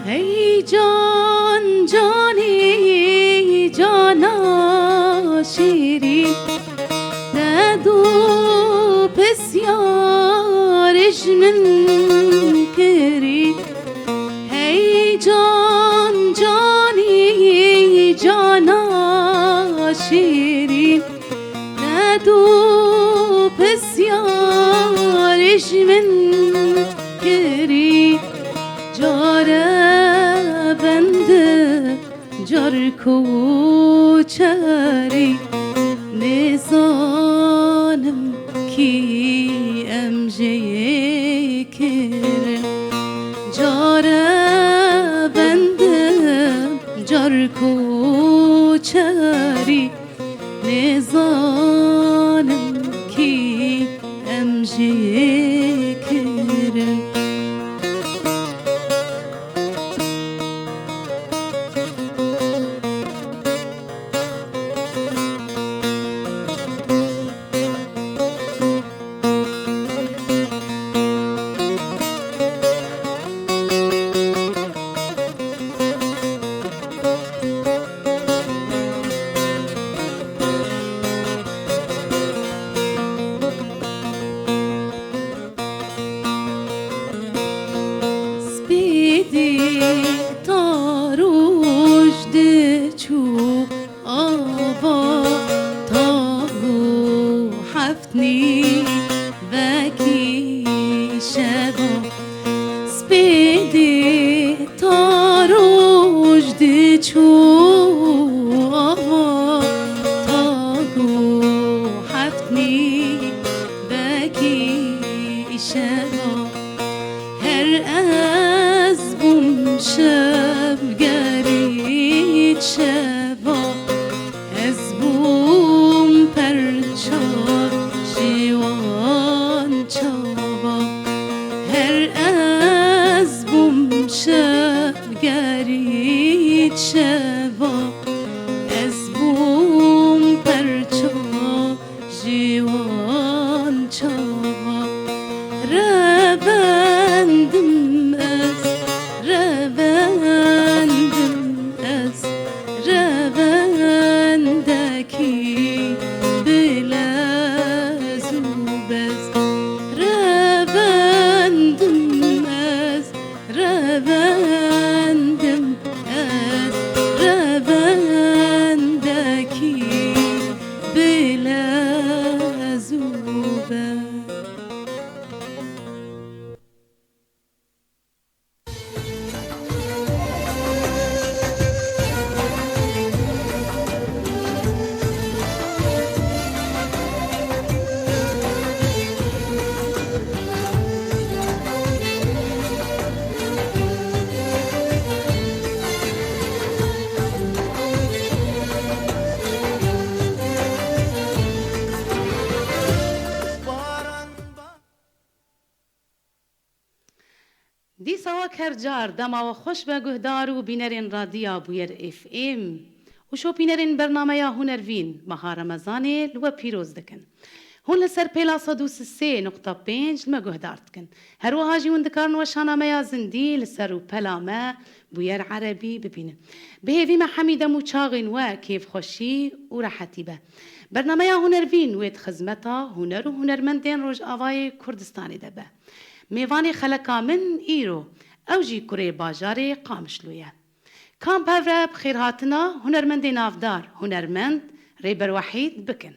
ای جان جانی جانا شیرین ندو بسیارش من کری ای جان جانی جانا شیرین ندو بسیارش من کری جاره بنده جار کوچری نزانم کی امجه کرم جاره بنده جار کوچری نزانم کی امجه کرم جار دما و خوش به گهدار و بینرین رادیا بویر اف ام و شو بینرین برنامه یا هنروین مها رمضان لو پیروز دکن هون لسر پیلا صدوس 3.5 لما گهدار دکن هر وها جیون دکارن و شانامه یا زندی لسر و پلامه بویر عربی ببینن بهوی ما حمیده موچاغین و کیف خوشی و راحتی به برنامه یا هنروین وید خزمتا هنر و هنرمندین روش آوای کردستانی ده به میوانی خلقا من ایرو اوجی کره باجاری قامشلویه کام پاورب خیر هاتنا هنرمند نافدار هنرمند ریبر وحید بکن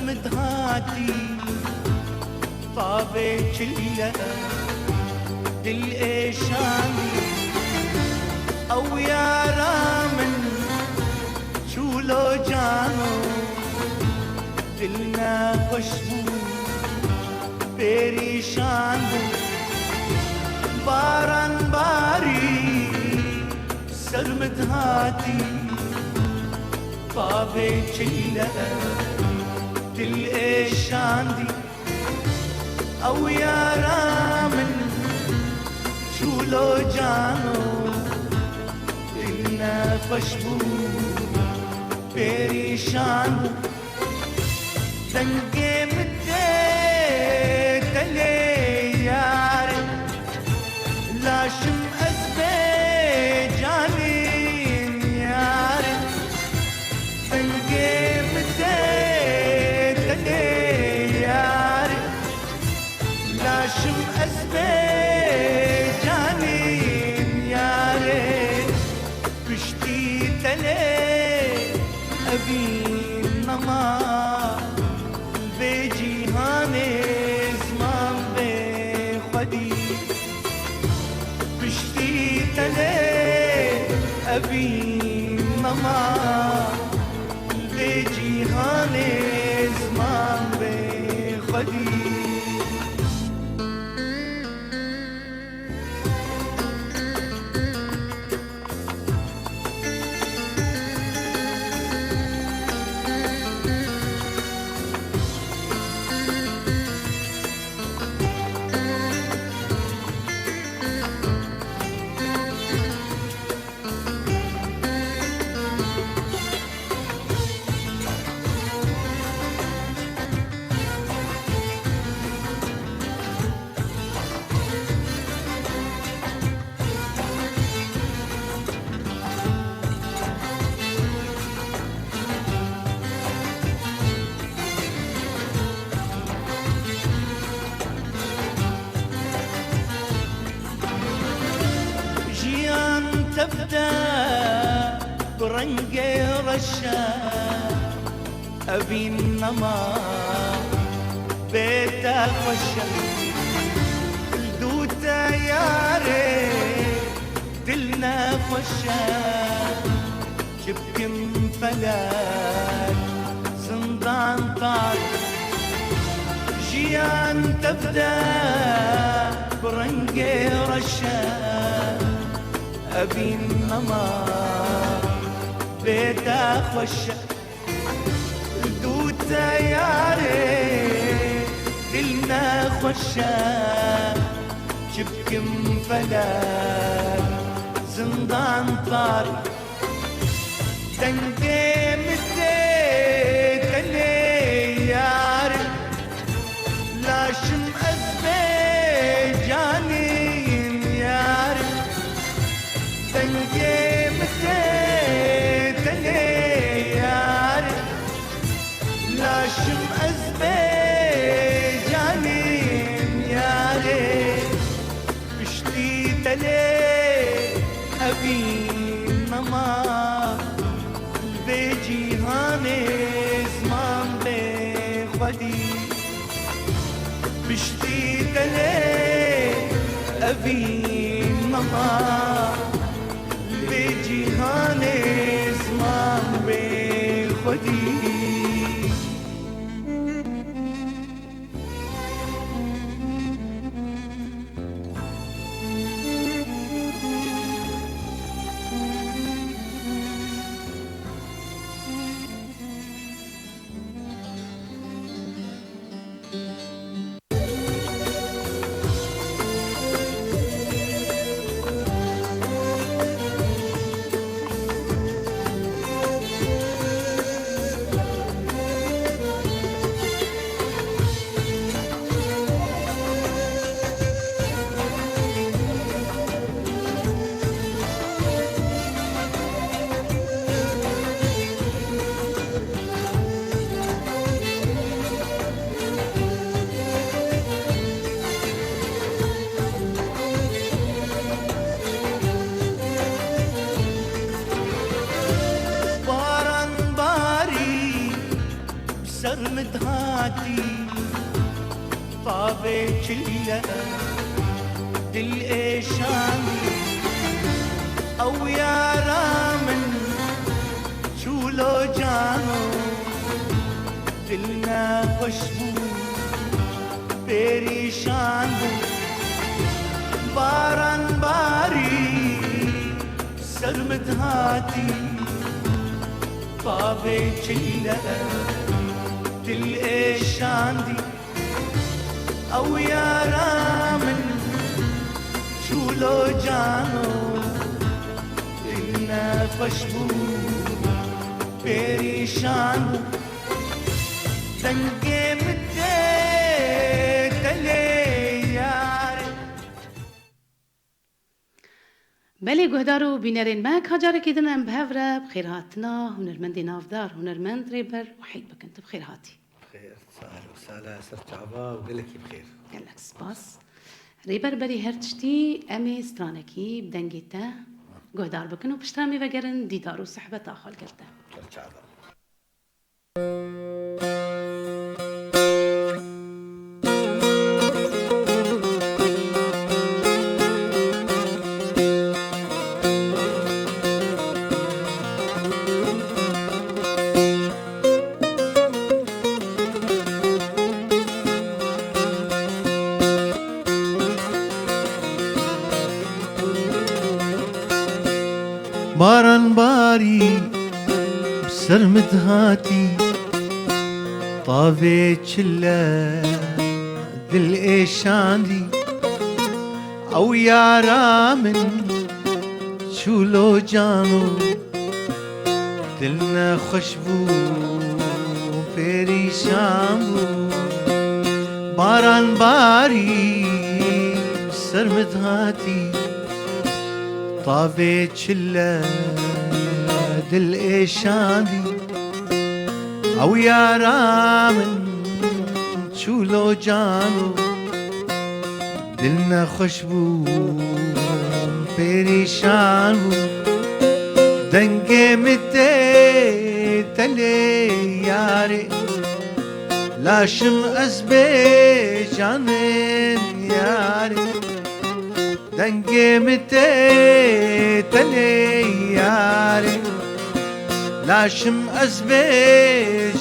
مدهاتي طابة كلها دل إيشان او يارا من شو لو جانو دلنا خوشبو پریشان بو باران باری سرمت هاتی بابے چلے دل ایشان دی او یارا من شو لو جانو دلنا خوشبو پریشان بو دنگے مدے تلے یار لاشم ازبے جانین یار دنگے مدے تلے یار لاشم ازبے جانین یار پشتی تلے ابین نما أبي ماما بجيهان زمان بخدي تبدأ برنقي رشا أبي النما بيتا خشا الدوتا يا ريت دلنا خشا جبكم فلات زندان طار جيان تبدأ برنقي رشا أبي النما بيتا خشة دوتا يا ريت دلنا خشة جبكم فلات زندان طاري دنقي مديت اللي يا ريت لاشم أزبي جانين يا ريت دنقي مديت اللي يا ريت لاشم أزبي جانين يا ريت بشتيت لي أبي ماما بجيهان زمان بخدي بشتيت لي أبي ماما بجيهان زمان بخدي مدهاتي طابة شلة دل ايشاني او يا خوشبو پریشان بود باران باری سرمت هاتی بابي چله دل ایشاندی او یارا من شولو جانو دلنا خوشبو پریشان دنگے مدے تلے بله گهدارو بینرین ما کجاره کدن ام بهفره بخیر هاتنا هنرمندی نافدار هنرمند ریبر وحید بکنت بخیر هاتی بخير صار وسهلا صرت عبا وقال لك بخير گلک سپاس ریبر بری هر تشتی امی سترانکی بدنگیته گهدار بکن و پشترامی وگرن دیدار و صحبت آخال کرده صرت عبا باران باری بسرمت هاتي طافي چله دل ایشاندی او یارا من چولو جانو دلنا خوشبو پریشان بو باران باری بسرمت هاتي طافي چله دل ایشاندی او یارا من چولو جانو دلنا خوشبو پریشان بو دنگے متے تلے یارے لاشم ازبے جانن یارے دنگے متے تلے یارے لاشم ازبے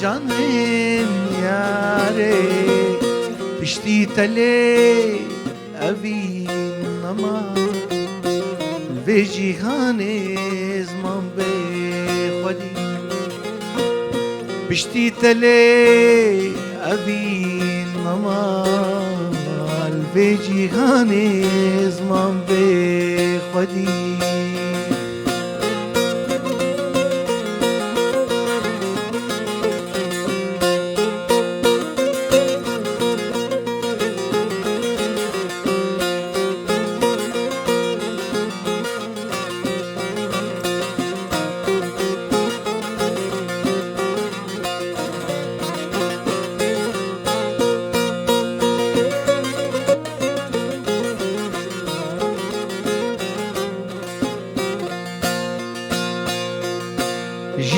جانن یارے پشتی تلے ابی نما الوی جیهان زمان بے خودی پشتی تلے ابی نما الوی جیهان زمان بے خودی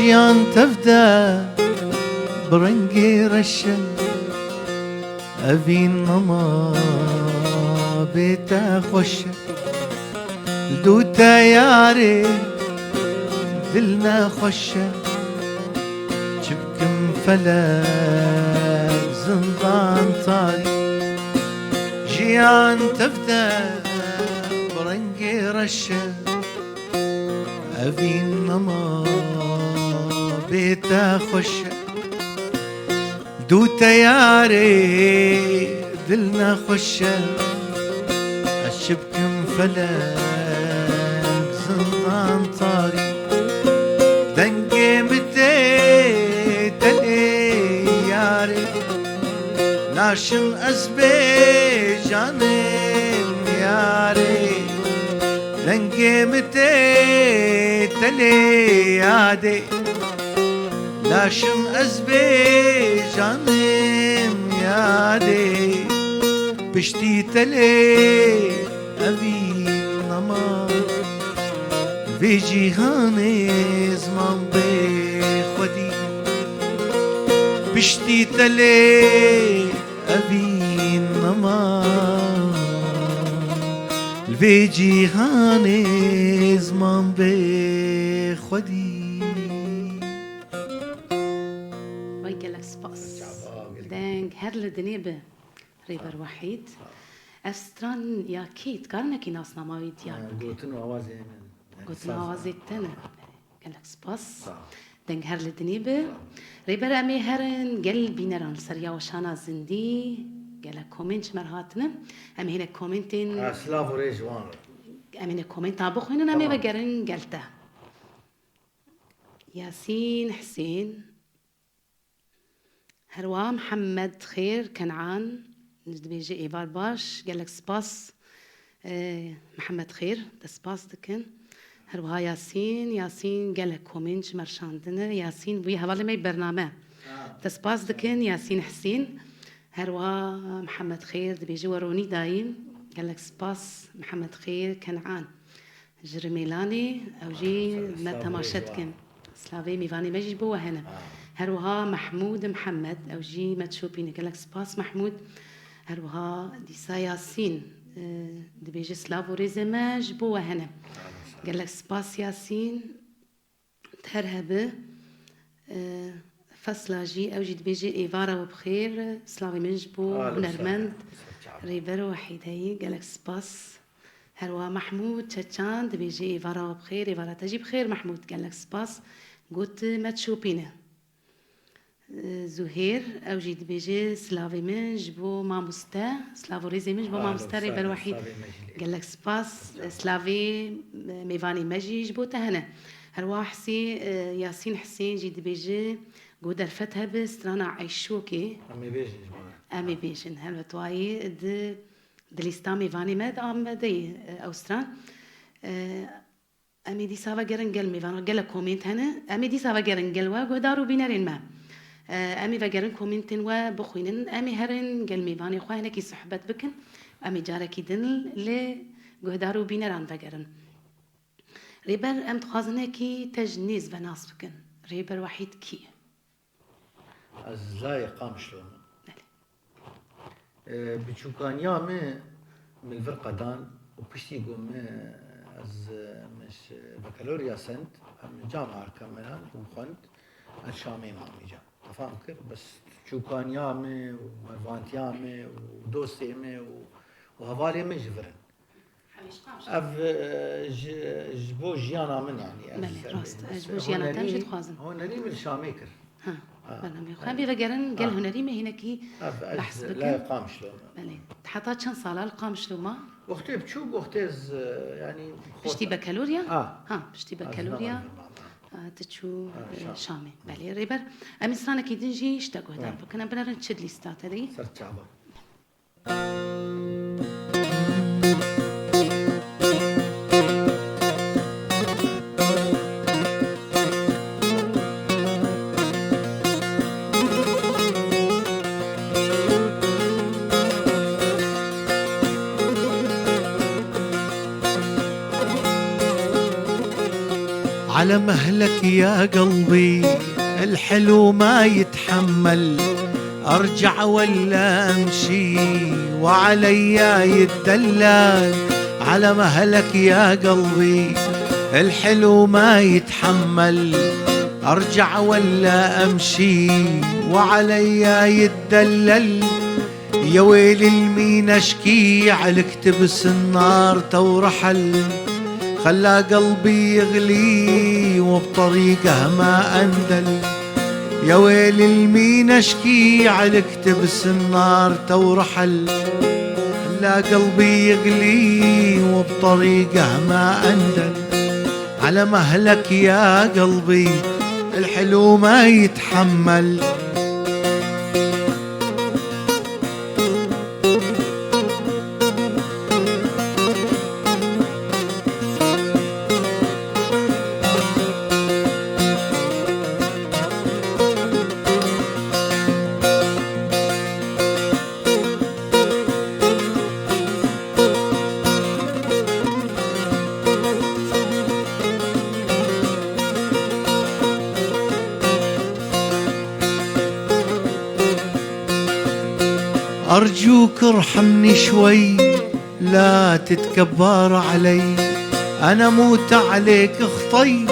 جيان تفدى برنقي رشا أبين نما بيتا خوشا لدوتا ياري دلنا خوشا جبكم فلك زنطان طاري جيان تفدى برنقي رشا أبين نما بيتا خوشا دوتا ياري دلنا خوشا الشبكم فلك زنطان طاري دنقي متي تلي ياري لاشم أزبي جانين ياري دنقي متي تلي يادي لاشم أزبي جانم يادي بشتي تلي أبي نما في جيهان زمان بي خودي بشتي تلي أبي نما في جيهان زمان بي خودي وای گلک سپاس دنگ دنگ هر لدنيبه ريبر وحيد أستران يا كيت كارنا كي ناس نماوي ديال قلتن وازي قلت نوازي تنا قال لك سباس دنگ هر لدنيبه ريبر أمي هرن قل بينران سريا وشانا زندي قال لك كومنت مرهاتنا أمي هنا كومنتين سلافو ريجوان أمي هنا كومنت أبوخ هنا أمي بقرن قلته ياسين حسين هروا محمد خير كنعان بيجي إيبار باش قال لك سباس محمد خير ده سباس دكن هروا ياسين قال لك كومنت مرشاندنا ياسين بي هذا ما برنامج ده سباس دكن ياسين حسين هروا محمد خير ده بيجي وروني دايم قال لك سباس محمد خير كنعان جرميلاني أو جي ما تماشتكن سلافي ميفاني ماجي بوا هنا هروها محمود محمد أو جي ما تشوفيني قال لك سباس محمود هروها ديسا ياسين دي بيجي سلافو ريزماج بوا هنا قال لك سباس ياسين تهرهبه فصلاجي أو جي بيجي إيفارا وبخير سلافي منجبو ونرمند ريبر وحيد هي قال لك سباس هروا محمود تشان دي بيجي إيفارا وبخير إيفارا تجي بخير محمود قال لك سباس قلت ما تشوفينه زهير أو جيد بيجي سلافي منج بو ماموستا سلافو ريزي منج بو ماموستا ريبر الوحيد قال لك سباس سلافي ميفاني ماجي بو تهنا هروا حسي ياسين حسين جيد بيجي قود الفتها بس رانا عيشوكي أمي بيجن هلو تواي دليستا ميفاني مد أم دي أوستران أمي دي سافا جرن قل ميفانو قل كومنت هنا أمي دي سافا جرن قل وقدارو بينارين ما أمي فجرن كومنتين وبخوينن أمي هرن قل ميفاني خواه هناكي صحبت بكن أمي جاركي دنل لقدارو بيناران فجرن ريبر أم تخازناكي تجنيز بناس بكن ريبر وحيد كي ازاي قام شلون بتشوكان يامي من الفرقة دان وبشتي قوم از مش بكالوريا سنت من جامعة كمان وخنت الشامي مامي جا تفهم كيف بس تشوكان يامي ومرفانت يامي ودوست يامي وهفالي مش فرن اف جبو جيانا من يعني راست جبو جيانا تمشي تخازن هون نريم الشاميكر برنامج خان بيفجرن قال هنري ما هناكي بحث بكن لا يقام شلون بلي تحطات شن صالة القام شلون ما وقتي بتشوف وقتيز يعني بشتي بكالوريا بشتي بكالوريا تشو شامي بلي ريبر أمي سرانا كي دنجي اشتاقوا هذا فكنا بنرن تشد ليستات هذي صرت شعبة على مهلك يا قلبي الحلو ما يتحمل أرجع ولا أمشي وعليا يتدلل على مهلك يا قلبي الحلو ما يتحمل أرجع ولا أمشي وعليا يتدلل يا ويل المين أشكي عليك تبس النار تورحل خلى قلبي يغلي وبطريقه ما أندل يا ويل المين أشكي عليك تبس النار تورحل خلى قلبي يغلي وبطريقه ما أندل على مهلك يا قلبي الحلو ما يتحمل أرجوك ارحمني شوي لا تتكبر علي أنا موت عليك اخطي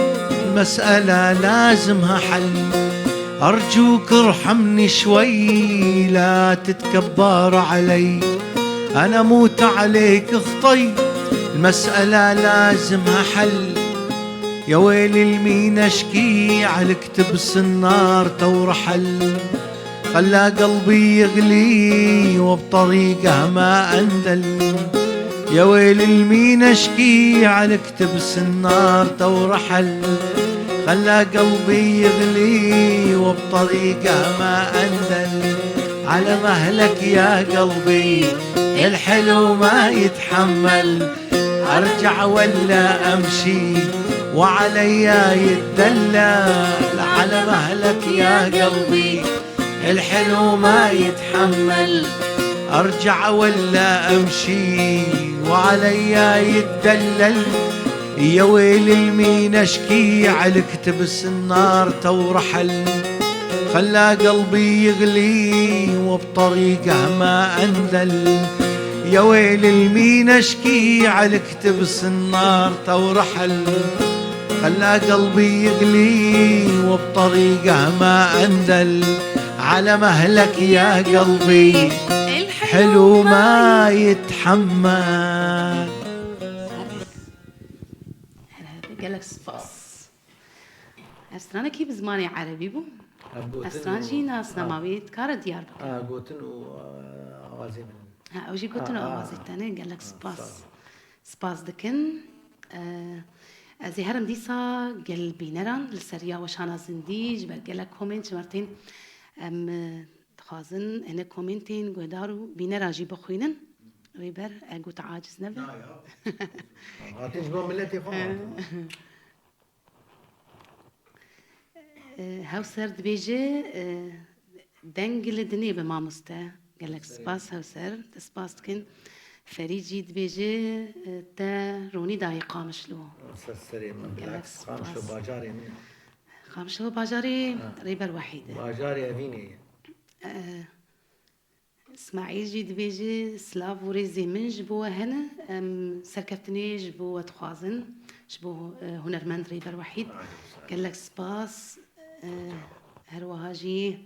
المسألة لازمها حل أرجوك ارحمني شوي لا تتكبر علي، أنا موت عليك خطي المسألة لازمها حل. يا ويلي المين اشكي عالكتب النار تورحل، خلى قلبي يغلي وبطريقه ما اندل. يا ويلي المين اشكي عالكتب النار تورحل، خلى قلبي يغلي وبطريقه ما اندل. على مهلك يا قلبي الحلو ما يتحمل، ارجع ولا امشي وعليا يتدلل. على مهلك يا قلبي الحلو ما يتحمل، ارجع ولا امشي وعليا يتدلل. يا ويل المين اشكي عالكتب النار تورحل، خلى قلبي يغلي وبطريقه ما انذل. يا ويل المين اشكي عالكتب النار تورحل، خلى قلبي يغلي وبطريقه ما انذل. على مهلك يا قلبي الحلو ما يتحمل. قالك صفاص أسترانا كي بزماني عربي بو أسترانجي ناس نماويت كارا ديار بك قوتن وأوازي من أوجي قلت له أوازي تاني قالك سباس سباس دكن أزي هرم ديسا قلبي نران لسريا وشانا زنديج قالك كومنت مرتين أم تخازن هنا كومنتين قدارو بينرا جي بخوينن ريبر أقول عاجز نبي هتجبر ملتي فوق هاوسر دبيجي دنجل دني بما مستا قالك سباس هاوسر تسباس كن فريجي دبيجي تا روني داي قامش له سري من بالعكس قامش باجاري من قامش له باجاري ريبر وحيدة باجاري أفيني اسماعيل جي دبيجي سلاف وريزي من جبوه هنا سركفتني جبوه تخازن جبوه هنرمند ريبر وحيد قال لك سباس هروها جي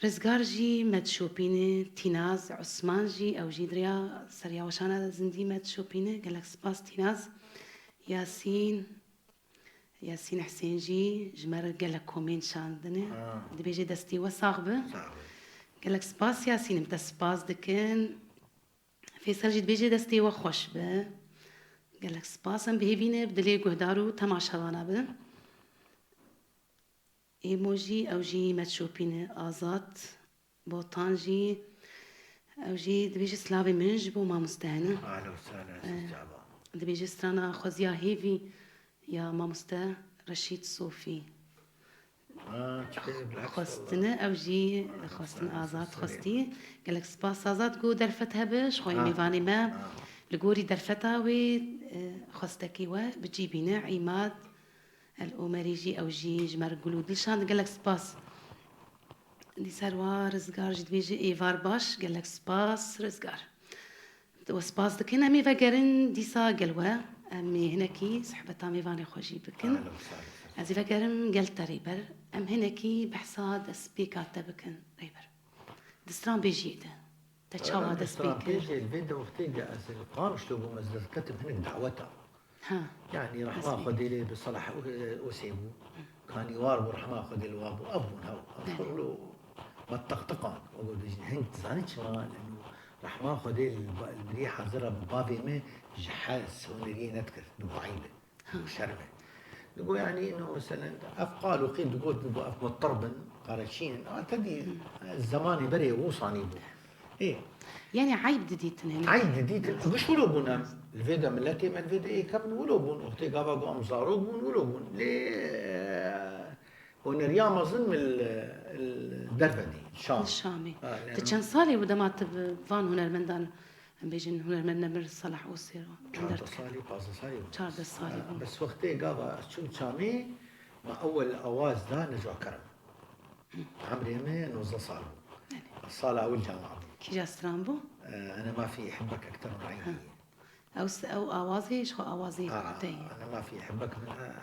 رزقار جي مدشوبيني تيناز عثمان جي او جي دريا سريا وشانا زندي مدشوبيني قال لك سباس تيناز ياسين حسين جي جمر قال لك كومين شاندني دبيجي دستي وصاغبه قال لك سباس ياسين متى سباس دكن فيصل جي دبيجي دستي وخوش به قال لك سباس ام بهيبينه بدلي قهدارو تماشا وانا به ايموجي او جي متشوبينه آزات بوطان جي او جي دبيجي سلافي منج بو ما مستهنه أهلا وسهلا دبيجي سترانا خوزيا هيفي يا ما مسته رشيد صوفي خواستنه او جي خواستن آزاد خواستي قال لك سباس آزاد قو درفتها بش خوي ميفاني ما لقوري درفتها وي خواستكي و بتجيبينه عماد الأمريجي او جي جمر قلود لشان قال لك سباس دي سروا رزقار جد بيجي ايفار باش قال لك سباس رزقار وسباس دكنا مي فقرن ديسا قلوه امي هناكي صحبتها ميفاني خوجي بكن ازي فقرن قلت ريبر ام هناكي بحصاد سبيكات بكن ريبر دستران بيجيده تشاوا دا سبيكر بيجي الفيديو وقتي جاء القام شلوبو مزدر كتب هناك دعوتها يعني راح اخذ لي بصلاح وسيبو كان يواربو راح اخذ الوابو ابو هاو له ما تطقطقان اقول هنت زانيت شمال انه راح ما اخذ الريحه زرا بابي ما جحاس ونري نذكر نبو عيبه وشربه نقول يعني انه مثلا افقال وقيل تقول نبو اف مضطربا قارشين تدي الزمان بري وصاني بو ايه يعني عيب ديتن عيب ديتن مش ولوبون الفيدا ملتي من الفيدا ايه كم ولوبون اختي قابا قام زاروبون ولوبون ليه ونريا ما ظن الدرفدي الشامي تشان صالي ودمات فان هنرمندان بيجن هنرمند نمر صلاح وسير شارد صالي بس وقتي قابا شو شامي مع اول اواز ده نجوا كرم عمري ما نوزل صالو الصالة اول جامعة كي جا سترامبو انا ما في احبك اكثر من عيني او اوازي شو اوازي انا ما في احبك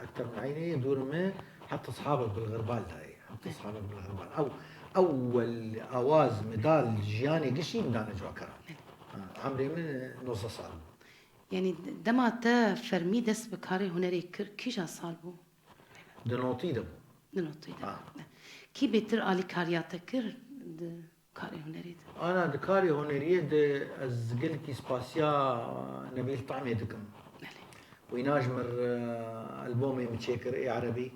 اكثر من عيني دور ما حتى اصحابك بالغربال هاي تصحى بالغربان أو أول أواز مدال جياني قشي مدانا جواكرا عمري من نص صال يعني دما تا فرمي دس بكاري هنري كر كيجا صالبو دنوطي دبو ننطي كي بيتر آلي كارياتا كر كاري هنري أنا دكاري هنريه د أزقلكي سباسيا نبيل طعمي دكم ويناجمر ألبومي متشكر إيه عربي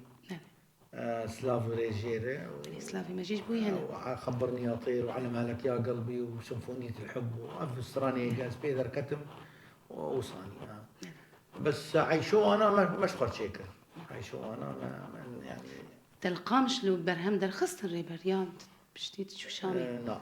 سلاف ريجيري سلافي ما جيش بوي هنا خبرني أطير وعلى مالك يا قلبي وسيمفونية الحب وأف ستراني جاز بيدر كتم وصاني بس عايشو أنا مشقر شيكر عايشو أنا يعني تلقام شلو برهم در خستن ريبر يا بشتيت شو شامي لا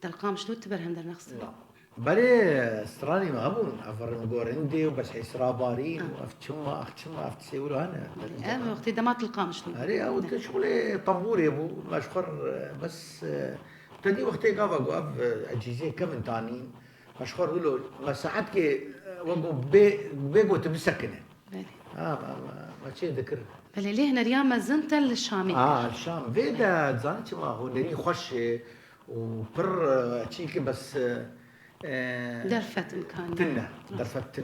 تلقام شلو تبرهم در نخستن لا بلي ستراني ما أبون أفر مقورندي وبس حيسرا بارين وأفتشما أفتسيولو أنا وقت دما تلقام شلو هري أو شغلي طنبوري أبو مشقر بس تدي وقتي قافا قاف أجهزة كم تانين مشقر قولوا ما ساعتك وقو بيقو تبسكنه ما شيء ذكر بلي ليه نريام مزنت الشامي الشام فيدا زانت ما هو نري خوش وبر شيء بس درفت إمكانيات درفت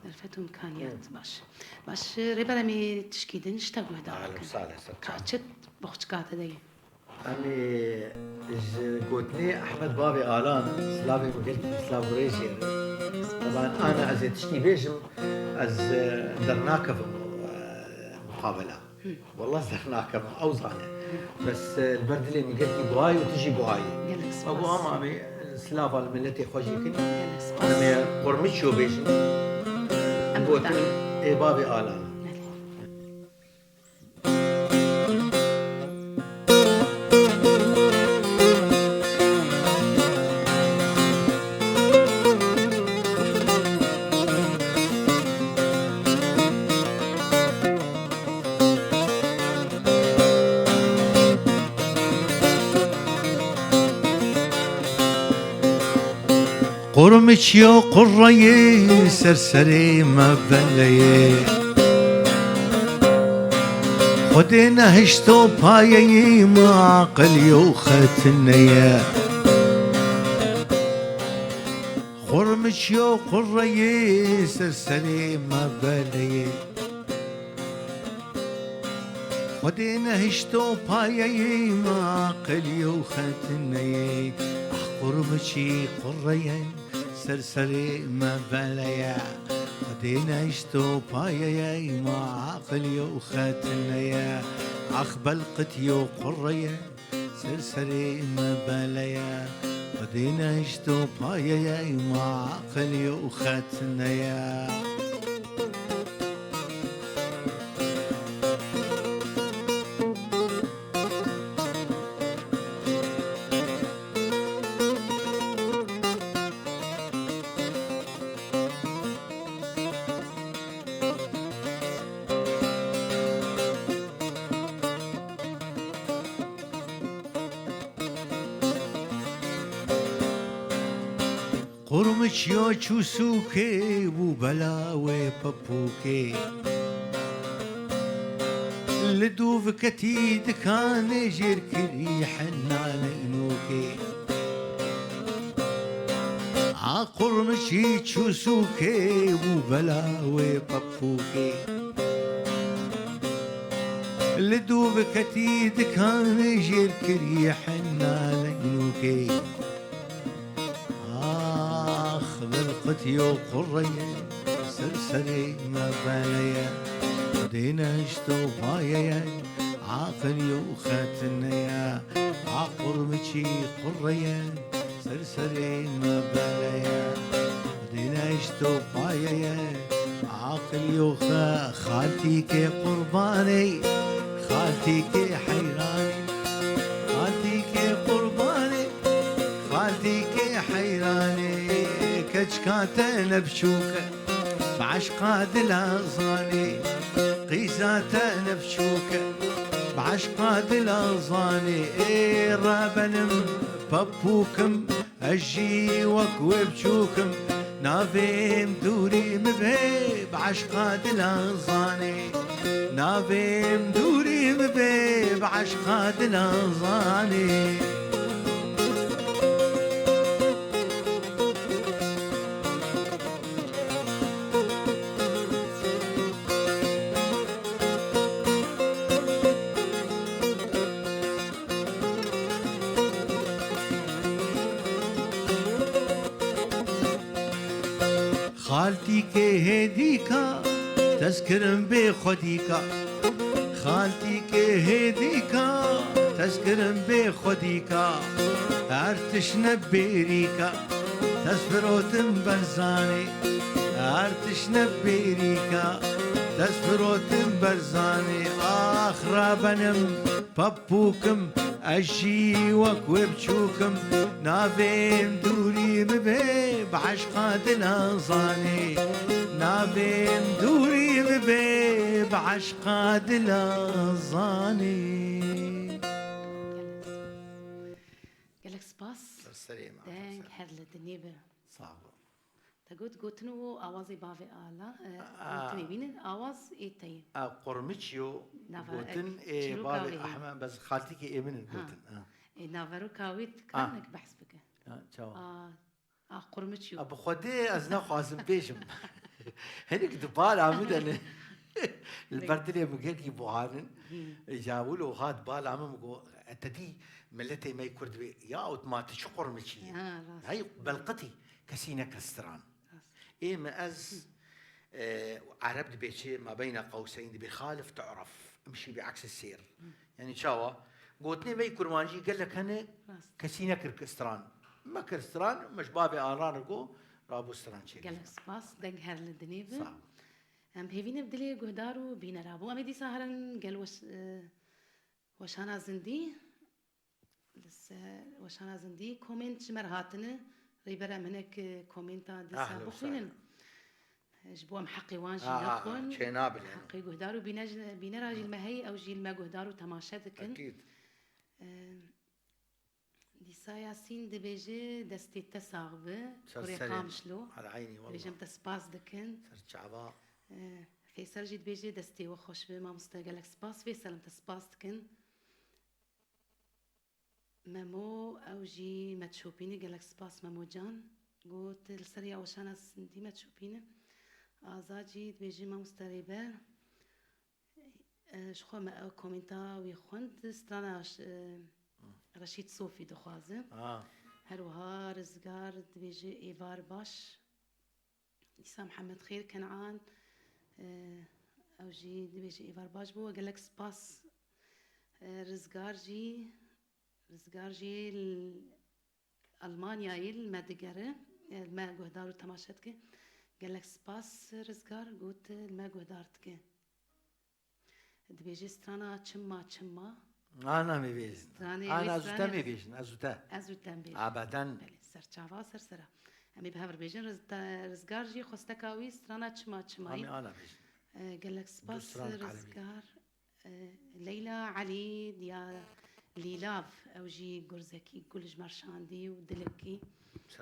درفت إمكانيات باش ريبرامي تشكيدن اشتغلوا هذا أهلا وسهلا كاتشت بوختكات دي أمي قلتني أحمد بابي آلان سلافي وقلت سلاف ريجي طبعا أنا أزيد تشتي بيجم أز درناك في مقابلة والله درناك أوزانه بس البرد اللي قلت بواي وتجي بواي أبو أمامي سلافا الملتي خوشي كني أنا قرمتشو بيجم قلتني بابي آلان قرمش يا قرية سرسري ما بليه خدينا هشتو بايي ما عقل يوخت النيا قرمش يا قرية سرسري ما بليه خدينا هشتو بايي ما عقل يوخت النيا قرمشي قرية سرسري ما بلايا خدينا اشتو بايا ما عقل يوخاتنا عقبل قتيو قرية سرسري ما بلايا خدينا اشتو بايا ما عقل يوخاتنا قرمش يا چوسوكي وبلاوي بابوكي لدوف كتيد كان جير كري حنان انوكي قرمشي چوسوكي وبلاوي بابوكي لدوف كتيد كان جير كري حنان انوكي قتيو قرية سرسري ما باليا خدينا اشتو بايا عاقل يوخاتنا عقرمشي قرية سرسري ما باليا خدينا اشتو بايا عاقل يوخا خالتي كي قرباني خالتي كي حيراني خالتي كي قرباني خالتي كي حيراني كجكاته نبشوكه بعشقاد الأغصاني قيساته نبشوكه بعشقاد الأغصاني رابنم بابوكم أجي وكوبشوكم نافيم دوري مبهي بعشقاد الأغصاني نافم دوري ببيب عشقات الأنظاني خالتي كهديكا تذكرن بخديكا خالتي كهديكا تذكرن بخديكا ارتش نبيريكا تسفروتن برزاني ارتش نبيريكا تسفروتن برزاني اخرى بنم بابوكم أجي وكوبشوكم نافم دوري ببيب عشقات الأنظاني نافم دوري ببيب عشقات الأنظاني قالك سباس السلام دانك هرلة النيبة صعب قوتنو آوازي بافي آلا قوتني بين آواز إيتاي قرمتشيو نافا قوتن تشيلو بابي كاوي. أحمد بس خالتي كي من قوتن نافرو كاويت كانك بحث بك تشاو قرمتشيو أبو خدي أزنا خازم بيشم هنيك دبال عمدا البردلي مجيك يبوهانن جابوا له هاد بال عم مقو أنت دي ملتي ما يكرد بي يا أوت ما تشقر مشي هاي بلقتي كسينة كستران إيه ما أز عرب بيشي ما بين قوسين دي بخالف تعرف امشي بعكس السير يعني شاوا قوتني ما يكون مانجي قال لك أنا كسينة كركستران ما كرستران مش بابي آران رقو رابو ستران شيء قالك سباس دانك هرلة النيبة صعب بهيفين بدلي قهدارو بين رابو أمي دي سهرن قال وشانا زندي وشانا زندي كومنت جمر هاتنا ريبرا منك كومنتا دي سابقين جبوا محقي وانجي نخون شينابل يعني حقي قهدارو بين راجل مهي أو جيل ما قهدارو تماشتكن أكيد دي ساياسين دي بيجي دستي تساغبه كوري سلسلة. قامشلو على عيني والله بيجي متسباس دكن صرت شعباء فيصل جيت بيجي دستي وخوش بما مستقلك سباس فيصل متسباس دكن مامو او جي ما تشوبيني قالك سباس مامو جان قلت السريع وشانا سندي ما تشوبيني آزاد جيت بيجي ما مستريبه شخو ما كومنتا ويخوند سترانا رشيد صوفي دخوازه هروها رزقار بيجي إيفار باش إيسا محمد خير كنعان أو جي بيجي إيفار باش بو قالك سباس رزقار جي ألمانيا يل ما دقره ما قهدارو تماشتك قالك سباس رزقار قلت ما قهدارتك دبيجي سترانا تشما أنا مبيزن أنا أزوتا مبيزن أزوتا مبيزن أبدا بله سرچاوا سرسرا أمي بهفر بيجن رزقار جي خستكاوي سترانا تشماي أنا بيجن قالك سباس رزقار ليلى علي ديا ليلاف أو جي قرزكي كلش مرشاندي ودلكي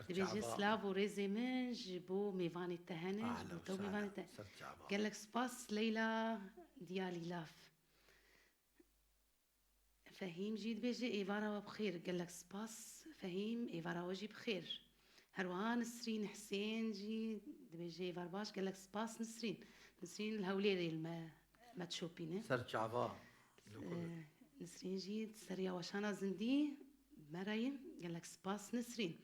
بيجي سلاف وريزي من جبو ميفاني التهانج بوتو ميفاني التهانج قالك سباس ليلى ديا ليلاف فهيم جيد بيجي إيفارا بخير قالك سباس فهيم إيفارا وجي بخير هروان نسرين حسين جي بيجي إيفار باش قالك سباس نسرين الهوليري ما تشوبينه سرت عبا نسرين جيد سريا وشانا زندي مرايم قالك سباس نسرين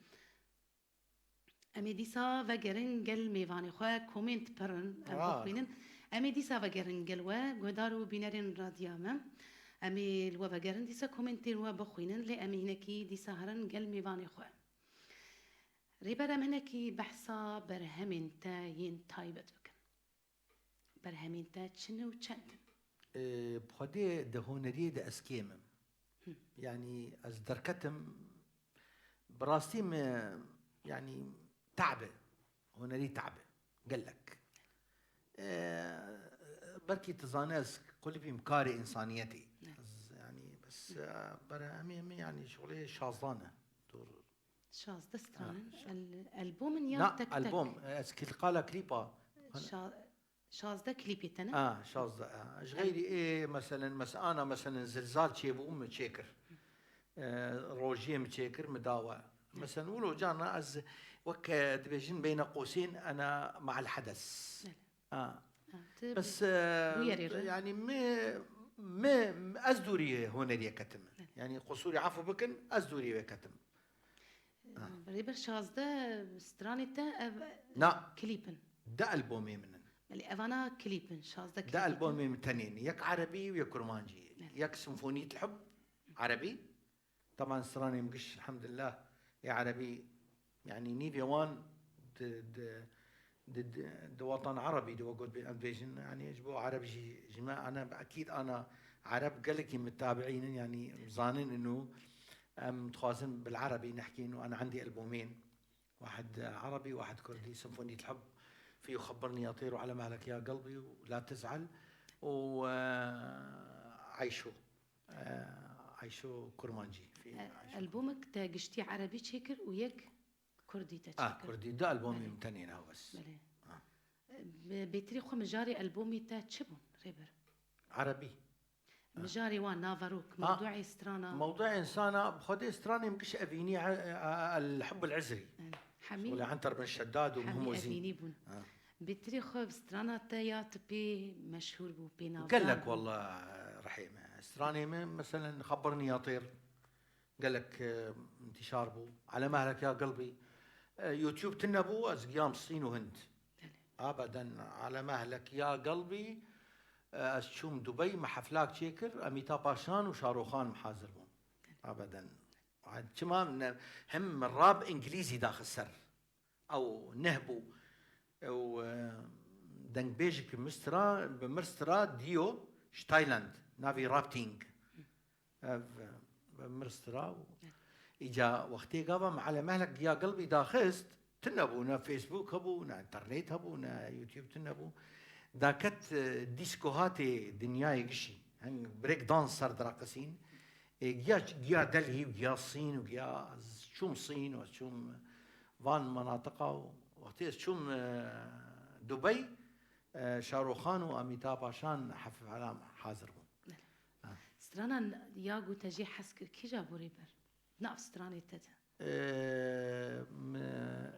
أمي ديسا فاقرن قال ميفاني خواه كومنت برن بخوينن أمي ديسا فاقرن قالوا قدارو بينارين رادياما أمي الوفا قرن ديسا كومنتين وبخوينن لي أمي هناكي ديسا هرن قال ميفاني خواه ريبرا هناكي بحثا برهمين تا ين تايبت بكن برهمين تا تشنو تشند بخدي دهونري ده اسكيمم يعني از دركتم براستيم يعني تعبه هونري تعبه قال لك بركي تزانس كل في مكاري انسانيتي يعني بس برامي يعني شغلي شازانه دور شاز دستران الالبوم يا لا البوم اسكي قال كليبا شازده كليبيتنا شازده ايش غيري ايه مثلا انا مثلا زلزال شيبو متشكر روجيه متشكر مداوى مثلا ولو جانا از وك دبيجن بين قوسين انا مع الحدث بس يعني ما ازدوري هنا دي كتم يعني قصوري عفو بكن ازدوري كتم ريبر شازده سترانيتا نا كليبن ده ألبومي منن اللي أفانا كليبن شازده ده ألبومي من تنين يك عربي ويك كرمانجي يك سيمفونية الحب عربي طبعا ستراني مقش الحمد لله يا عربي يعني نيفي وان د وطن عربي دو وجود بالانفيجن يعني يجبو عربي جماعة أنا أكيد أنا عرب قالك متابعين يعني ظانين إنه متخازن بالعربي نحكي إنه أنا عندي ألبومين واحد عربي واحد كردي سيمفونية الحب فيه خبرني يا طير على مهلك يا قلبي ولا تزعل وعيشو عيشو كرمانجي في ألبومك تاجشتي عربي تشكر وياك كردي تشكر كردي ده ألبومي متنين هو بس بتريخو مجاري ألبومي تا تشبون ريبر عربي مجاري وان نافاروك موضوعي سترانا موضوع إنسانة بخدي ستراني مكش أفيني الحب العزري حميد ولا عنتر بن شداد ومهموزين بتريخو سترانا تايات بي مشهور بو بينا قال لك والله رحيمة ستراني مثلا خبرني يا طير قال لك انتشار بو على مهلك يا قلبي يوتيوب تنبو أزقيام الصين وهند أبدا على مهلك يا قلبي أشوم دبي مع حفلات شيكر أميتاب باشان وشاروخان محاضرون أبدا كمان هم الراب إنجليزي داخل السر أو نهبو أو دنج بيجك بمرسترا ديو تايلاند نافي رابتينج بمرسترا إجا وقتي قابم على مهلك يا قلبي داخست تنبونا فيسبوك هبونا انترنت هبونا يوتيوب تنبو داكت ديسكوهاتي دنياي قشي بريك دانس صار دراقسين جيا دلهي وجيا الصين وجيا شوم الصين وشوم فان مناطقها وقتي شوم دبي شاروخان واميتاب باشان حفل علام حاضر سترانا ياغو تجي حسك كي جابو ريبر نفس ستراني تتا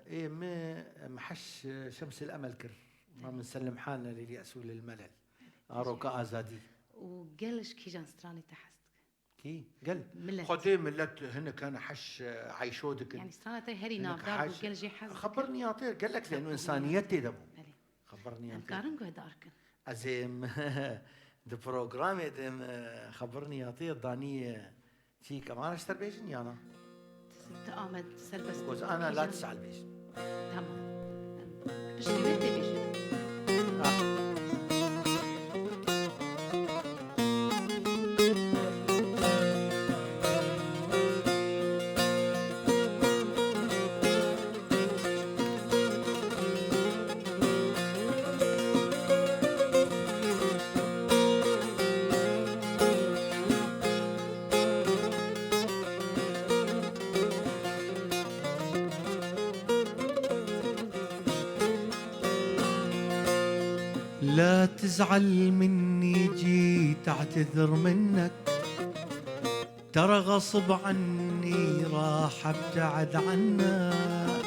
ايه ما محش شمس الامل كر ما بنسلم حالنا لليأس وللملل اروكا ازادي وقالش كي جان ستراني تحست كي قال خدي ملت هنا كان حش عايشودك يعني ستراني تي هري نافدار وقال جي حس خبرني يا طير قال لك لانه انسانيتي دبو خبرني يا طير كارن قدارك ازيم ده بروجرام يدم خبرني يا طير داني شي كمان اشتر بيجن يانا تآمد سلبس بس انا لا تسعل بيجن تمام بشكلتي بيجن لا تزعل مني جيت اعتذر منك ترى غصب عني راح ابتعد عنك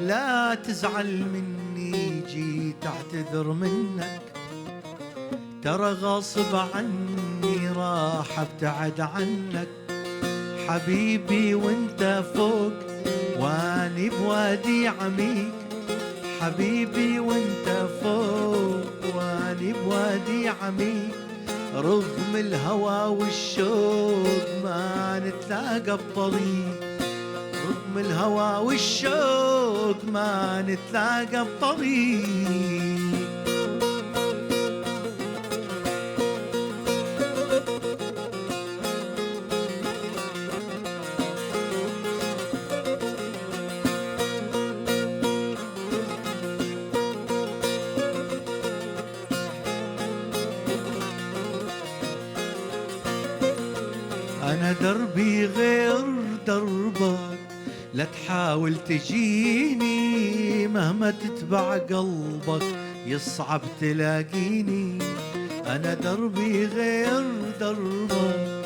لا تزعل مني جيت اعتذر منك ترى غصب عني راح ابتعد عنك حبيبي وانت فوق واني بوادي عميق حبيبي وانت فوق واني بوادي عميق رغم الهوى والشوق ما نتلاقى بطريق رغم الهوى والشوق ما نتلاقى بطريق أنا دربي غير دربك لا تحاول تجيني مهما تتبع قلبك يصعب تلاقيني. أنا دربي غير دربك،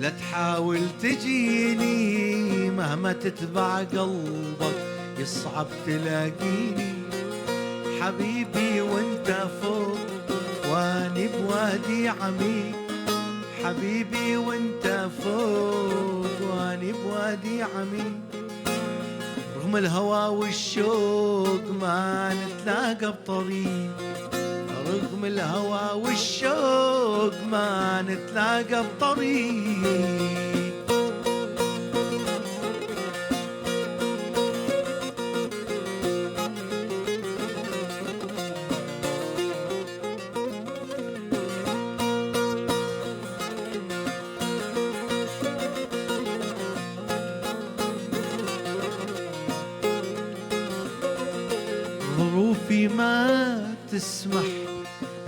لا تحاول تجيني مهما تتبع قلبك، يصعب تلاقيني. حبيبي وانت فوق واني بوادي عميق، حبيبي وانت فوق واني بوادي عميق. رغم الهوى والشوق ما نتلاقى بطريق، رغم الهوى والشوق ما نتلاقى بطريق. ظروفي ما تسمح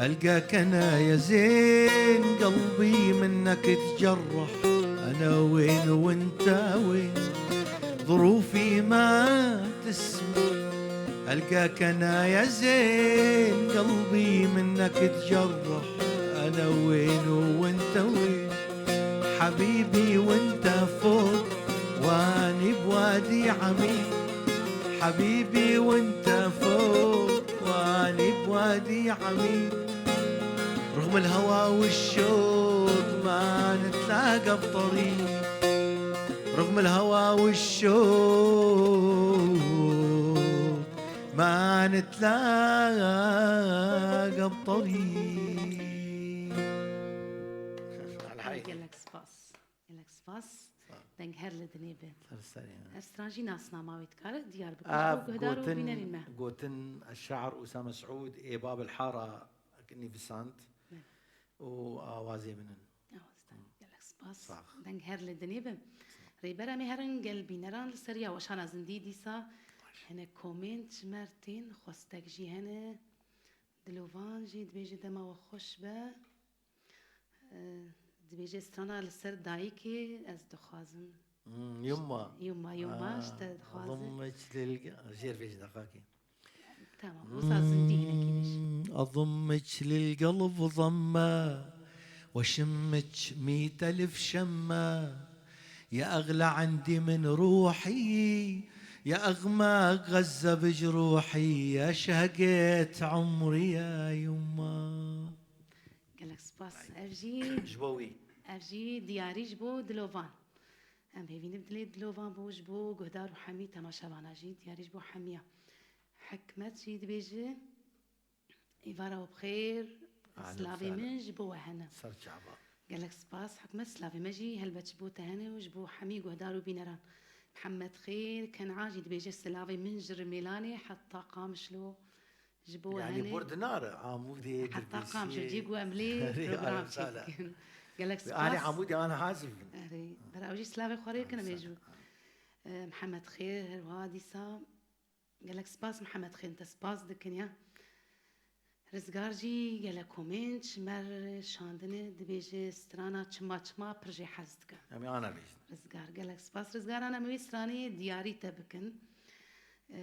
ألقاك أنا يا زين، قلبي منك تجرح، أنا وين وانت وين. ظروفي ما تسمح ألقاك أنا يا زين، قلبي منك تجرح، أنا وين وانت وين. حبيبي وانت فوق واني بوادي عميق، حبيبي وانت فوق واني بوادي عميق. رغم الهوى والشوق ما نتلاقى بطريق، رغم الهوى والشوق ما نتلاقى بطريق. Gjelek spas. Gjelek spas. Den herle dnebe. السلام. استرانجي ناسنا ما ويتكار ديار آب بكر وقهدار وبينرين ما. قوتن الشاعر أسامة سعود باب الحارة كني في سانت وأوازي منن. Gjelek spas. Den herle dnebe. ريبرا مهرن قلبي نران لسريا وشانا زندي ديسا هنا كومنت مرتين خواستك جي هنا دلوفان جي دبيجي دما وخوش با دبيجي استرانا لسر دايكي از دخوازم يما يما اشتا دخوازم أضمك للجير فيش دقاكي تمام وصا زندي هنا كيفش أضمك للقلب ضمة وشمك 100,000 شمة، يا أغلى عندي من روحي، يا أغمى غزة بجروحي، يا شهقت عمري يا يما. قالك سباس أرجي جبوي أرجي دياري جبو دلوفان أم هيفين بدلي دلوفان بو جبو قهدار وحمي تماشا بانا جي دياري جبو حمية حكمت جي دبيجي إيفارا وبخير سلافي من جبو وهنا صار شعبا قالك سباس حكمت سلافي مجي هل جبو تهني وجبو حمي قهدار وبينران محمد خير كان عاجد بيجي سلافي من جر ميلاني حتى قام شلو جبو يعني هني برد نار عمودي حتى قام شو جيبو أملي بروجرام شيء قالك سباس أنا عمودي أنا حاسب أري براوجي سلافي خوري كنا ميجو محمد خير وهادي سا قالك سباس محمد خير انت سباس دكنيا رزقارجي قالك كومنت مر شاندنه دبيجي سترانا چما برجي حزدك يعني أنا ليش رزقار قالك سباس رزقار أنا موي ستراني دياري تبكن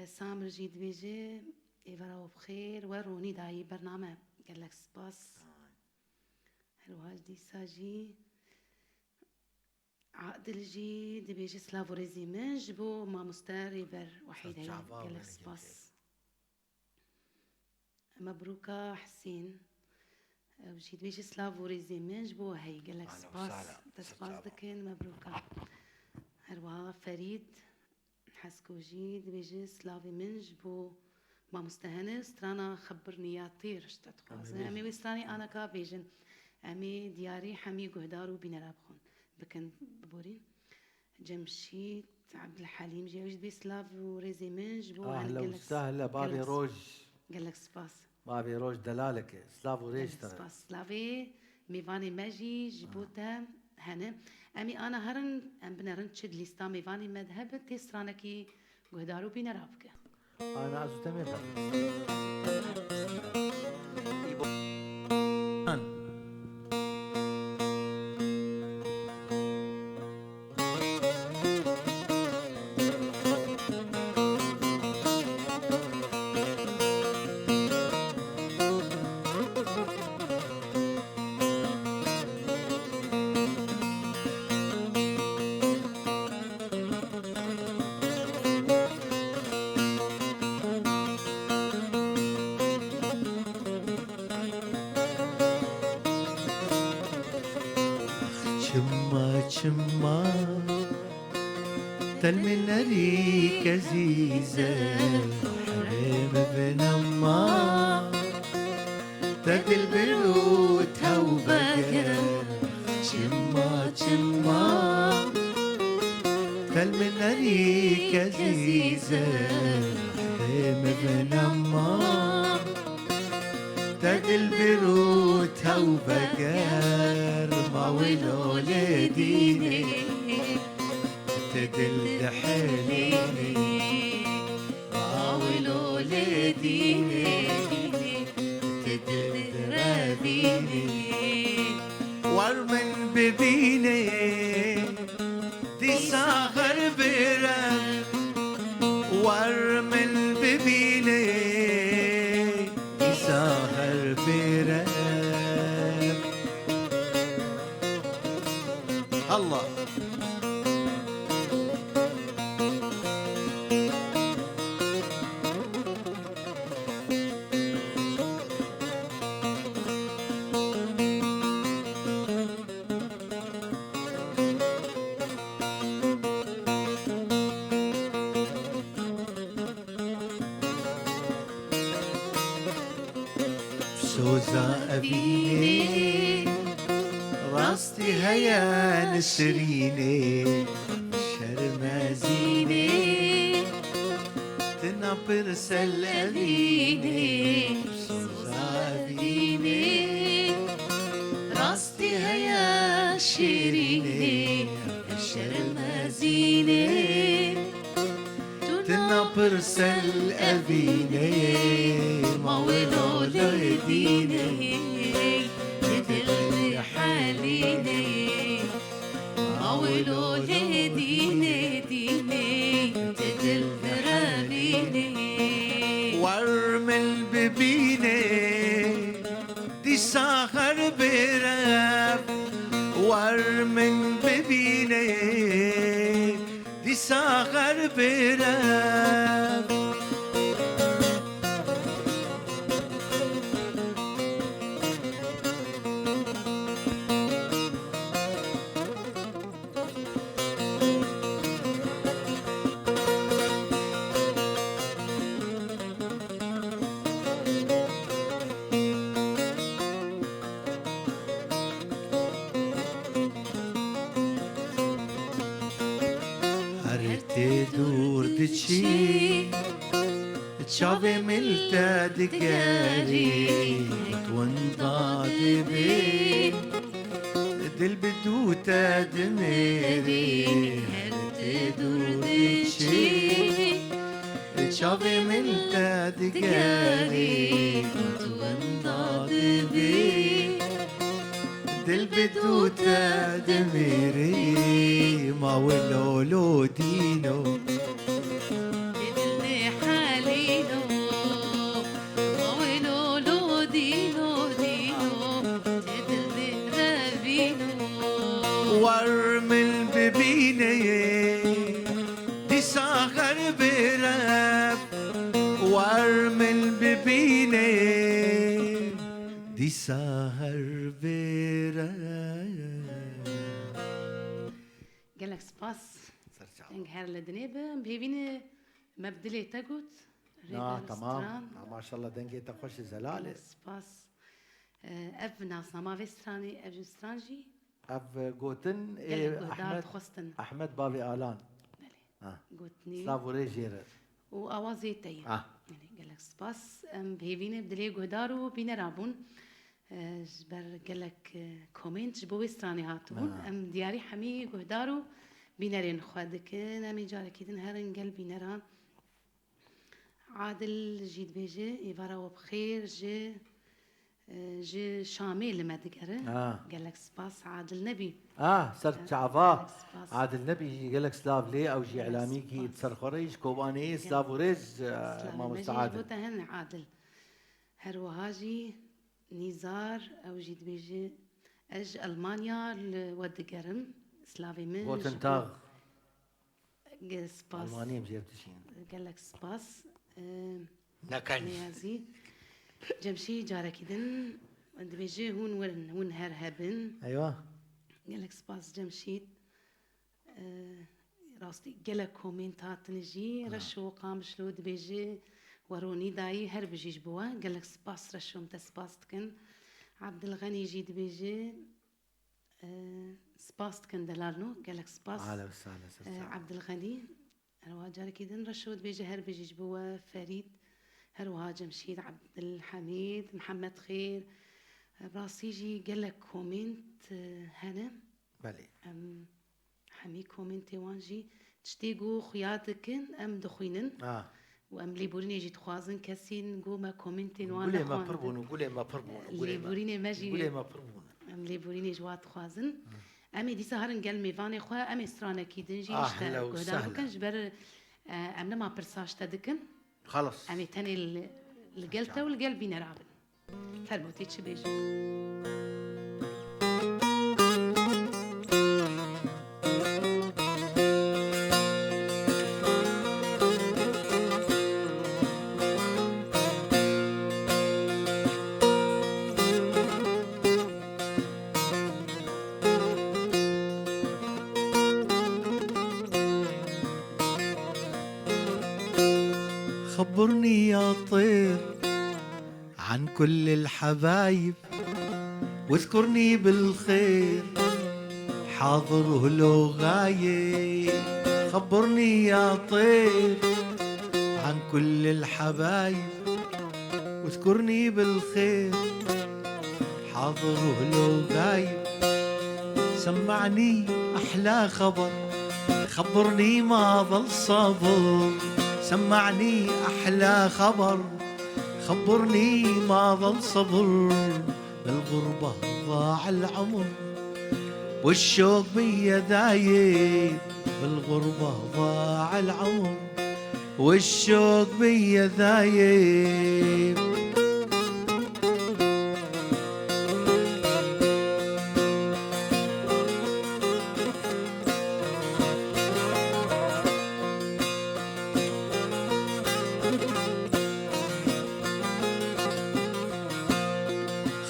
سامر جي دبيجي إيفرا بخير وروني داي برنامج قالك سباس هلواج دي ساجي عقدل جي دبيجي سلافو ريزي من جبو ما مستاري بر وحيد هي قالك سباس مبروكة حسين وجي دبيجي سلافو ريزي من جبو هي قالك سباس تسباس دكن مبروكة هلوا فريد حسكوجي دبيجي سلافي من جبو ما مستهنه سترانا خبرني يا طير اشتتخوازن امي وستراني انا كافيجن امي دياري حمي قهدار وبينرابخون بكن بورين جمشيد عبد الحليم جاوج بيسلاف وريزي منج بو أهلا وسهلا بابي روج قالك سباس بابي روج دلالك سلافو ريش ترى سباس سلافي ميفاني ماجي جبوتا هنا امي انا هرن ام بنرن تشد ليستا ميفاني مذهب تيسترانكي قهدار وبينرابك أنا أستمر شما تل من ريك زيزة حريم بنما تدل بروتها وبقى شما تل من ريك زيزة حريم بنما تدل بروتها وبقر ما ولولديني تدل دحليني ما ولولديني تدل درابيني ورمن ببيني دي ساخر برم ورمن ببيني دي ساخر برم الله سوزا أبيني راستي هيا نسريني شرمازيني تنبر سلاليني سوزا أبيني راستي هيا شيريني شرمازيني تنبر سلاليني ما ولولديني تدل حاليني ما ولولديني ديني تدل ذرابيني ورمل ببيني دي ساخر براب ورمل ببيني دي ساخر براب دور دشي تشافي ملتا دقاري تونضاد بي دل بدوتا دميري دور دشي تشافي ملتا دقاري تونضاد بي دل بدوتا دميري ما ولولو دينو تدل حالينو ما ولولو دينو تدل رابينو ورمل ببيني دي ساخر براب ورمل ببيني دي ساخر براب قالك سباس دنگ هر لدنيبه بهبين مبدلي تاقوت تمام ما شاء الله دنجي تخش زلالة سباس اف ناسنا ما فيستراني اف جسترانجي اف قوتن احمد خستن احمد بابي آلان قوتني سلافوري جيرر واوازي تي يعني قالك سباس بهبين بدلي قهدارو بين رابون جبر قالك كومنت جبو ويستراني هاتون ام دياري حمي قهدارو بينرين خادك نامي جارك يدن هرن قلبي نران عادل جيد بيجي يبارا وبخير جي شامي لما تقرا قال لك سباس عادل نبي صرت شعفا عادل نبي قال لك سلاف لي او جي اعلامي كي تصرخريش كوباني سلاف وريز ما مستعد بوتهن عادل هروهاجي نزار او جيد بيجي اج المانيا لودقرم سلافي من بوتنتاغ سباس المانيا مزيرتشين قال لك سباس نكني جمشي جارك إذن بيجي هون هر هبن ايوه قالك سباس جمشيد راستي قالك كومنتات نجي رشو قام شلود بيجي وروني داي هر بيجيش بوا قالك سباس رشو متى سباس تكن عبد الغني جيد بيجي سباس تكن دلالنو قالك سباس عبد الغني هروها جارك إذن رشود بيجي هر بيجيش بوا فريد هروها جمشيد عبد الحميد محمد خير براسيجي قالك كومنت هنا بلي حمي كومنتي وانجي تشتيقو خياتكن ام دخوينن وام ليبوريني جي تخوازن كسين قو ما كومنتين وانا قولي ما بربون قولي ما بربون ليبوريني ماجي قولي ما بربون ام ليبوريني جوات خوازن امي دي سهرن قال ميفاني خو امي سترانا كيدنجي اهلا وسهلا كان جبر امنا ما برساش تدكن خلص امي تاني القلته والقلبي نرابن فرموتي تشبيجي خبرني يا طير عن كل الحبايب واذكرني بالخير حاضر ولو غايب. خبرني يا طير عن كل الحبايب واذكرني بالخير حاضر ولو غايب. سمعني أحلى خبر خبرني ما ظل صبر. سمعني أحلى خبر خبرني ما ظل صبر. بالغربة ضاع العمر والشوق بيا دايب. بالغربة ضاع العمر والشوق بيا دايب.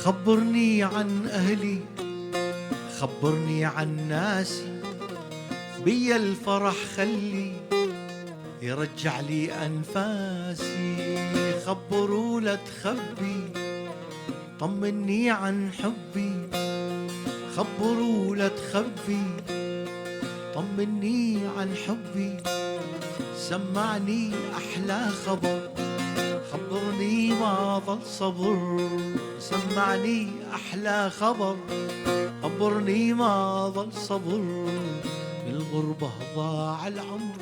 خبرني عن أهلي خبرني عن ناسي بيا الفرح خلي يرجع لي أنفاسي. خبروا لا تخبي طمني عن حبي. خبروا لا تخبي طمني عن حبي. سمعني أحلى خبر خبرني ما ظل صبر. سمعني أحلى خبر خبرني ما ظل صبر. بالغربة ضاع العمر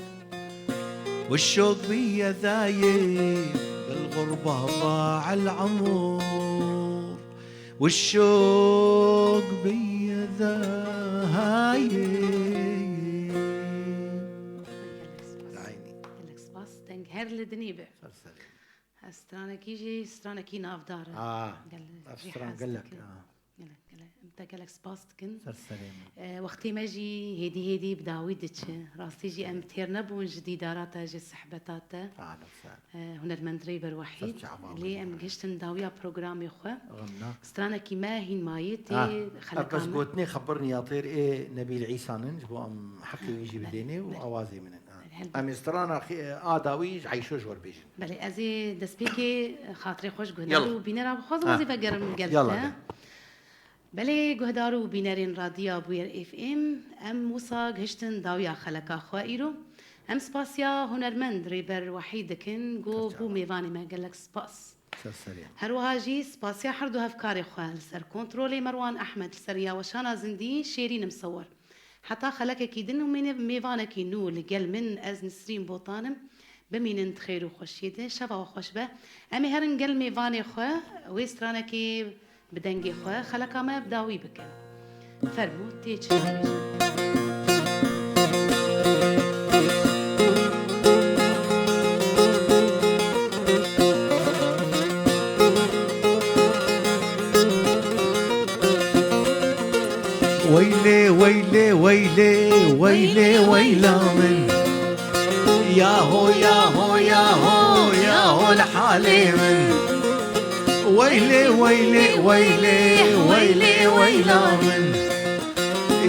والشوق بيا ذايب. بالغربة ضاع العمر والشوق بيا ذايب. هر لدنيبه استرانا كيجي استرانا كي ناف دار استرانا قال لك امتى قال لك سباستكن سلام وقتي ما جي هدي بداويدك راستي جي ام تير نبون جديدارات جي سحبتات هنا المندريبر وحيد اللي ام قشتن داويا بروجرام خو استرانا كي ما هين مايتي خلك بس قوتني خبرني يا طير ايه نبيل عيسى ننج بو ام حكي ويجي بديني واوازي من ام استرانا داويج عيشوج وربيج بلي ازي دسبيكي خاطري خوش قهدارو بينرا بخوز وظيفه قرم قلت بلي قهدارو بينرين راديا بوير اف ام وصاق هشتن داويا خلقا خوائرو ام سباسيا هنرمند ريبر وحيدكن قو بو ميفاني ما قالك سباس هروها جي سباسيا حردو هفكاري خوال سر كنترولي مروان احمد سريا وشانا زندي شيرين مصور حتى خلك كيدن ومن ميفانك نو لقل من از نسرين بوطانم بمين تخير وخشيده شفا وخش به امي هرن قل ميفاني خو ويسترانا كي بدنجي خو خلك ما بداوي بك فرمو تيج ويلي ويلي ويلي ويلي ويلا من ياهو ياهو ياهو ياهو لحالي من ويلي ويلي ويلي ويلي ويلا من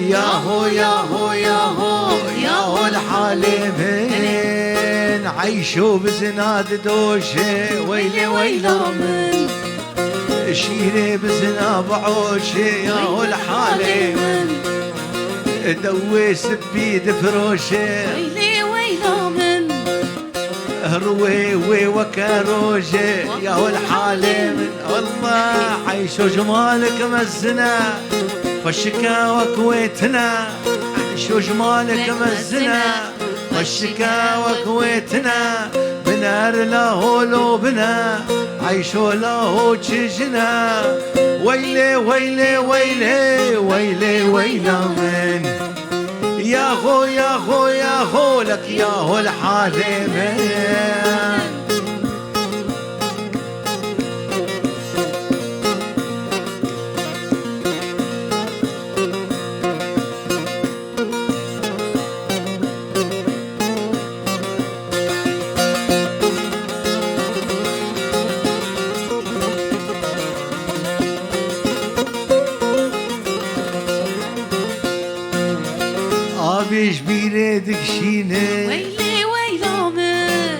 يا هو يا هو يا هو يا هو الحالي من عيشوا بزناد دوشه ويلي ويلا من شيري بزنا بعوشه يا هو الحالي من دويس بيد فروشه ويلي ويلا من روي وكروجه يا هو الحالي من والله عيشوا جمالك مزنا والشكاوى كويتنا عيشوا جمالك مزنا والشكاوى كويتنا بنار له لوبنا عيشوا له تشجنا ويلي ويلي ويلي ويلي ويلا من يا هو يا هو يا هو لك يا هو الحالي من بيش بيريدك شينه ويلي ويلا من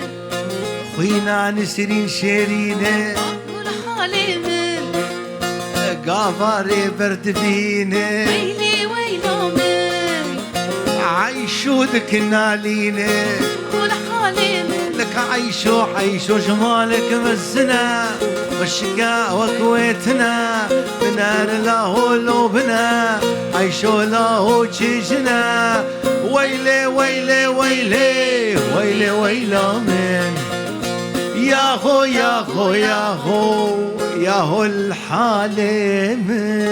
خوينا نسرين شيرينه والحالي من قافاري برد فينه ويلي ويلا من عيشو ذكنا لينه والحالي من لك عيشو جمالك مزنا والشقاء وكويتنا بنار له لوبنا عيشو له تشجنا ويلي ويلي ويلي ويلي ويلا من يا هو يا هو يا هو يا هو الحالي من